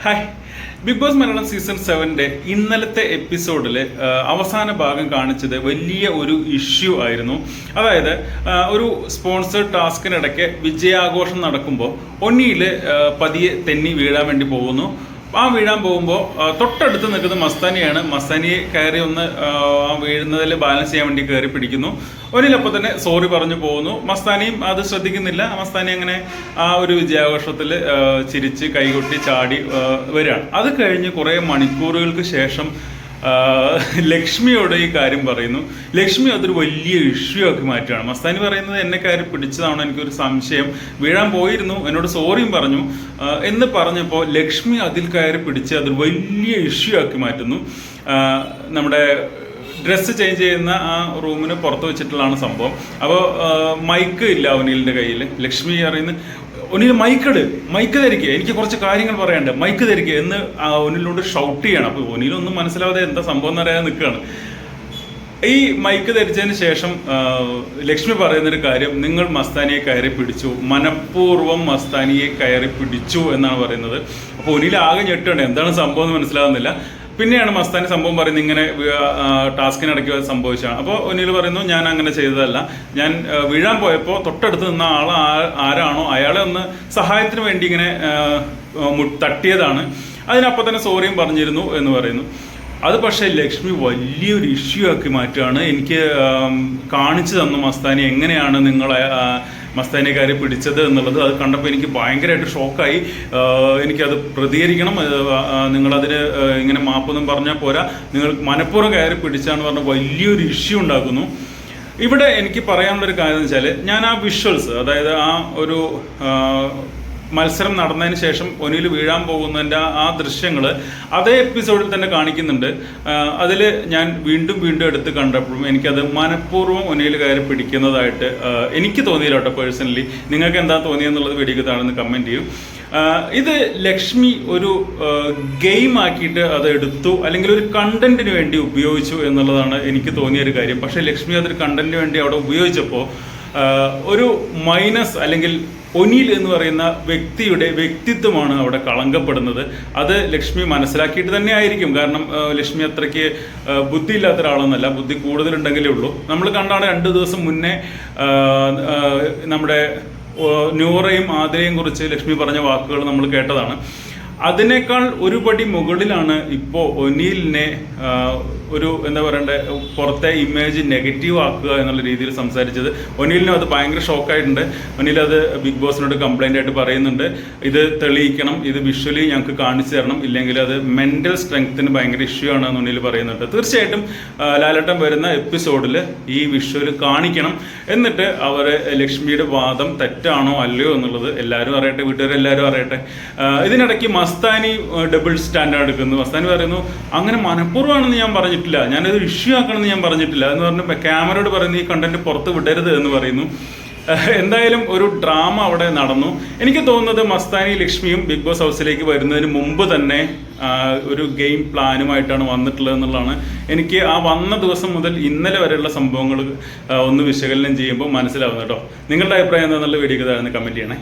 Hi. Bigg Boss Malayalam season 7 ഇന്നലത്തെ എപ്പിസോഡിൽ അവസാന ഭാഗം കാണിച്ചത് വലിയ ഒരു ഇഷ്യൂ ആയിരുന്നു. അതായത് ഒരു സ്പോൺസേഡ് ടാസ്കിനിടയ്ക്ക് വിജയാഘോഷം നടക്കുമ്പോൾ ഒന്നിയിൽ പതിയെ തെന്നി വീഴാൻ വേണ്ടി പോകുന്നു. ആ വീഴാൻ പോകുമ്പോൾ തൊട്ടടുത്ത് നിൽക്കുന്ന മസ്താനിയാണ്. മസ്താനിയെ കയറി ഒന്ന് വീഴുന്നതിൽ ബാലൻസ് ചെയ്യാൻ വേണ്ടി കയറി പിടിക്കുന്നു. ഒന്നിലപ്പോൾ തന്നെ സോറി പറഞ്ഞു പോകുന്നു. മസ്താനിയും അത് ശ്രദ്ധിക്കുന്നില്ല. മസ്താനി അങ്ങനെ ആ ഒരു വിജയാഘോഷത്തിൽ ചിരിച്ച് കൈകൊട്ടി ചാടി വരികയാണ്. അത് കഴിഞ്ഞ് കുറേ മണിക്കൂറുകൾക്ക് ശേഷം ലക്ഷ്മിയോട് ഈ കാര്യം പറയുന്നു. ലക്ഷ്മി അതൊരു വലിയ ഇഷ്യൂ ആക്കി മാറ്റുകയാണ്. മസ്താനി പറയുന്നത് എന്നെ കയറി പിടിച്ചതാണ്, എനിക്കൊരു സംശയം, വീഴാൻ പോയിരുന്നു, എന്നോട് സോറിയും പറഞ്ഞു എന്ന് പറഞ്ഞപ്പോൾ ലക്ഷ്മി അതിൽ കയറി പിടിച്ച് അതൊരു വലിയ ഇഷ്യൂ ആക്കി മാറ്റുന്നു. നമ്മുടെ ഡ്രസ്സ് ചേഞ്ച് ചെയ്യുന്ന ആ റൂമിന് പുറത്ത് വെച്ചിട്ടുള്ളതാണ് സംഭവം. അപ്പോൾ മൈക്ക് ഇല്ല ഒനിലിൻ്റെ കയ്യിൽ. ലക്ഷ്മി പറയുന്നത് ഒനിൽ മൈക്ക് ധരിക്കുക, എനിക്ക് കുറച്ച് കാര്യങ്ങൾ പറയാനുണ്ട്, മൈക്ക് ധരിക്കുക എന്ന് ഒനിലോട് ഷൗട്ട് ചെയ്യണം. അപ്പോൾ ഒനിലൊന്നും മനസ്സിലാവാതെ എന്താ സംഭവം എന്നറിയാതെ നിൽക്കുകയാണ്. ഈ മൈക്ക് ധരിച്ചതിന് ശേഷം ലക്ഷ്മി പറയുന്നൊരു കാര്യം, നിങ്ങൾ മസ്താനിയെ കയറി പിടിച്ചു, മനഃപൂർവ്വം മസ്താനിയെ കയറി പിടിച്ചു എന്നാണ് പറയുന്നത്. അപ്പോൾ ഒനിൽ ആകെ ഞെട്ടുണ്ട്, എന്താണ് സംഭവം എന്ന് മനസ്സിലാവുന്നില്ല. പിന്നെയാണ് മസ്താനി സംഭവം പറയുന്നത്, ഇങ്ങനെ ടാസ്കിനിടയ്ക്ക് സംഭവിച്ചാണ്. അപ്പോൾ ഒനിൽ പറയുന്നു, ഞാൻ അങ്ങനെ ചെയ്തതല്ല, ഞാൻ വീഴാൻ പോയപ്പോൾ തൊട്ടടുത്ത് നിന്ന ആൾ ആരാണോ അയാളെ ഒന്ന് സഹായത്തിന് വേണ്ടി ഇങ്ങനെ തട്ടിയതാണ്, അതിനപ്പം തന്നെ സോറിയും പറഞ്ഞിരുന്നു എന്ന് പറയുന്നു. അത് പക്ഷേ ലക്ഷ്മി വലിയൊരു ഇഷ്യൂ ആക്കി മാറ്റുകയാണ്. എനിക്ക് കാണിച്ചു തന്നു മസ്താനി എങ്ങനെയാണ് നിങ്ങളെ മസ്താനിയെ കയറി പിടിച്ചത് എന്നുള്ളത്. അത് കണ്ടപ്പോൾ എനിക്ക് ഭയങ്കരമായിട്ട് ഷോക്കായി. എനിക്കത് പ്രതികരിക്കണം, നിങ്ങളതിന് ഇങ്ങനെ മാപ്പൊന്നും പറഞ്ഞാൽ പോരാ, നിങ്ങൾ മനഃപൂർവ്വം കയറി പിടിച്ചാന്ന് പറഞ്ഞ വലിയൊരു ഇഷ്യൂ ഉണ്ടാക്കുന്നു. ഇവിടെ എനിക്ക് പറയാനുള്ളൊരു കാര്യം എന്ന് വെച്ചാൽ, ഞാൻ ആ വിഷ്വൽസ്, അതായത് ആ ഒരു മത്സരം നടന്നതിന് ശേഷം ഒനിൽ വീഴാൻ പോകുന്നതിൻ്റെ ആ ദൃശ്യങ്ങൾ അതേ എപ്പിസോഡിൽ തന്നെ കാണിക്കുന്നുണ്ട്. അതിൽ ഞാൻ വീണ്ടും എടുത്ത് കണ്ടപ്പോഴും എനിക്കത് മനഃപൂർവ്വം ഒനിൽ കയറി പിടിക്കുന്നതായിട്ട് എനിക്ക് തോന്നിയില്ല കേട്ടോ. പേഴ്സണലി നിങ്ങൾക്ക് എന്താ തോന്നിയെന്നുള്ളത് വീഡിയോക്ക് താഴെ കമൻറ്റ് ചെയ്യും. ഇത് ലക്ഷ്മി ഒരു ഗെയിം ആക്കിയിട്ട് അത് എടുത്തു, അല്ലെങ്കിൽ ഒരു കണ്ടന്റിന് വേണ്ടി ഉപയോഗിച്ചു എന്നുള്ളതാണ് എനിക്ക് തോന്നിയൊരു കാര്യം. പക്ഷേ ലക്ഷ്മി അതൊരു കണ്ടന്റിന് വേണ്ടി അവിടെ ഉപയോഗിച്ചപ്പോൾ ഒരു മൈനസ്, അല്ലെങ്കിൽ ഒനിൽ എന്ന് പറയുന്ന വ്യക്തിയുടെ വ്യക്തിത്വമാണ് അവിടെ കളങ്കപ്പെടുന്നത്. അത് ലക്ഷ്മി മനസ്സിലാക്കിയിട്ട് തന്നെ ആയിരിക്കും. കാരണം ലക്ഷ്മി അത്രയ്ക്ക് ബുദ്ധിയില്ലാത്ത ഒരാളൊന്നല്ല, ബുദ്ധി കൂടുതലുണ്ടെങ്കിലേ ഉള്ളൂ. നമ്മൾ കണ്ടാണ് 2 ദിവസം മുന്നേ നമ്മുടെ നൂറയും ആതിരയും കുറിച്ച് ലക്ഷ്മി പറഞ്ഞ വാക്കുകൾ നമ്മൾ കേട്ടതാണ്. അതിനേക്കാൾ ഒരു പടി മുകളിലാണ് ഇപ്പോൾ ഒനിലിനെ ഒരു എന്താ പറയണ്ടേ, പുറത്തെ ഇമേജ് നെഗറ്റീവ് ആക്കുക എന്നുള്ള രീതിയിൽ സംസാരിച്ചത്. ഒനിലിനും അത് ഭയങ്കര ഷോക്കായിട്ടുണ്ട്. ഒനിൽ അത് ബിഗ് ബോസിനോട് കംപ്ലൈൻ്റ് ആയിട്ട് പറയുന്നുണ്ട്. ഇത് തെളിയിക്കണം, ഇത് വിഷ്വലി ഞങ്ങൾക്ക് കാണിച്ചു തരണം, ഇല്ലെങ്കിൽ അത് മെൻ്റൽ സ്ട്രെങ്ത്തിന് ഭയങ്കര ഇഷ്യൂ ആണെന്ന് ഒനിൽ പറയുന്നുണ്ട്. തീർച്ചയായിട്ടും ലാലേട്ടൻ വരുന്ന എപ്പിസോഡിൽ ഈ വിഷ്വൽ കാണിക്കണം. എന്നിട്ട് അവർ ലക്ഷ്മിയുടെ വാദം തെറ്റാണോ അല്ലയോ എന്നുള്ളത് എല്ലാവരും അറിയട്ടെ, വീട്ടുകാരെല്ലാവരും അറിയട്ടെ. ഇതിനിടയ്ക്ക് മസ്താനി ഡബിൾ സ്റ്റാൻഡേർഡ് എടുക്കുന്നു. മസ്താനി പറയുന്നു, അങ്ങനെ മനഃപൂർവ്വമാണെന്ന് ഞാൻ പറഞ്ഞിട്ടില്ല, ഞാനത് ഇഷ്യൂ ആക്കണമെന്ന് ഞാൻ പറഞ്ഞിട്ടില്ല എന്ന് പറഞ്ഞ് ക്യാമറയോട് പറയുന്നു, ഈ കണ്ടന്റ് പുറത്ത് വിടരുത് എന്ന് പറയുന്നു. എന്തായാലും ഒരു ഡ്രാമ അവിടെ നടന്നു. എനിക്ക് തോന്നുന്നത് മസ്താനി ലക്ഷ്മിയും ബിഗ് ബോസ് ഹൗസിലേക്ക് വരുന്നതിന് മുമ്പ് തന്നെ ഒരു ഗെയിം പ്ലാനുമായിട്ടാണ് വന്നിട്ടുള്ളത് എന്നുള്ളതാണ് എനിക്ക് ആ വന്ന ദിവസം മുതൽ ഇന്നലെ വരെയുള്ള സംഭവങ്ങൾ ഒന്ന് വിശകലനം ചെയ്യുമ്പോൾ മനസ്സിലാവുന്നത് കേട്ടോ. നിങ്ങളുടെ അഭിപ്രായം എന്താണെന്നുള്ള വീഡിയോക്ക് താഴെ കമൻറ്റ് ചെയ്യണേ.